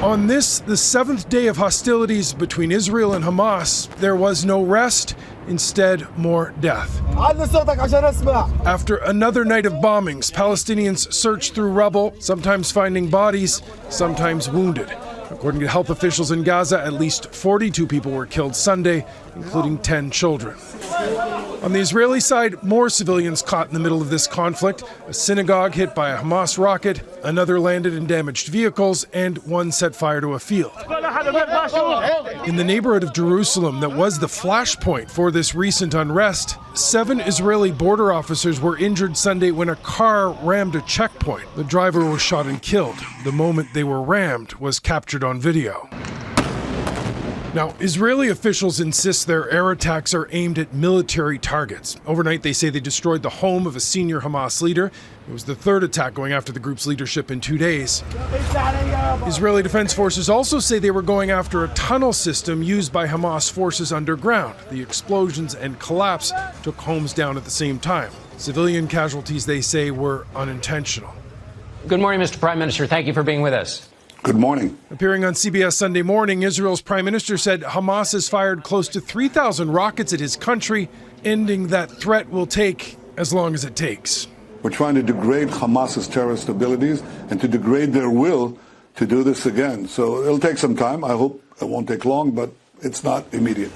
On this, the seventh day of hostilities between Israel and Hamas, there was no rest, instead more death. After another night of bombings, Palestinians searched through rubble, sometimes finding bodies, sometimes wounded. According to health officials in Gaza, at least 42 people were killed Sunday, including 10 children. On the Israeli side, more civilians caught in the middle of this conflict. A synagogue hit by a Hamas rocket, another landed in damaged vehicles, and one set fire to a field. In the neighborhood of Jerusalem that was the flashpoint for this recent unrest, 7 Israeli border officers were injured Sunday when a car rammed a checkpoint. The driver was shot and killed. The moment they were rammed was captured on video. Now, Israeli officials insist their air attacks are aimed at military targets. Overnight, they say they destroyed the home of a senior Hamas leader. It was the third attack going after the group's leadership in 2 days. Israeli Defense Forces also say they were going after a tunnel system used by Hamas forces underground. The explosions and collapse took homes down at the same time. Civilian casualties, they say, were unintentional. Good morning, Mr. Prime Minister. Thank you for being with us. Good morning. Appearing on CBS Sunday Morning, Israel's prime minister said Hamas has fired close to 3,000 rockets at his country. Ending that threat will take as long as it takes. We're trying to degrade Hamas's terrorist abilities and to degrade their will to do this again. So it'll take some time. I hope it won't take long, but it's not immediate.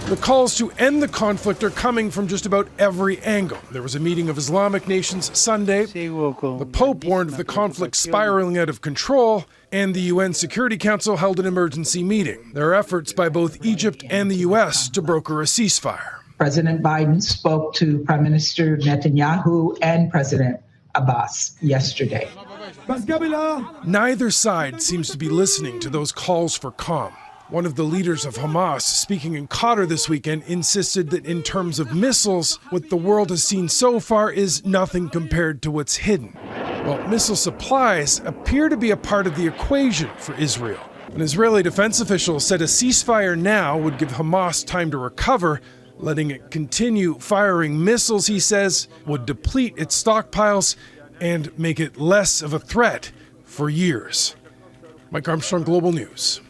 The calls to end the conflict are coming from just about every angle. There was a meeting of Islamic nations Sunday. The Pope warned of the conflict spiraling out of control, and the UN Security Council held an emergency meeting. There are efforts by both Egypt and the US to broker a ceasefire. President Biden spoke to Prime Minister Netanyahu and President Abbas yesterday. Neither side seems to be listening to those calls for calm. One of the leaders of Hamas, speaking in Qatar this weekend, insisted that in terms of missiles, what the world has seen so far is nothing compared to what's hidden. Well, missile supplies appear to be a part of the equation for Israel. An Israeli defense official said a ceasefire now would give Hamas time to recover. Letting it continue firing missiles, he says, would deplete its stockpiles and make it less of a threat for years. Mike Armstrong, Global News.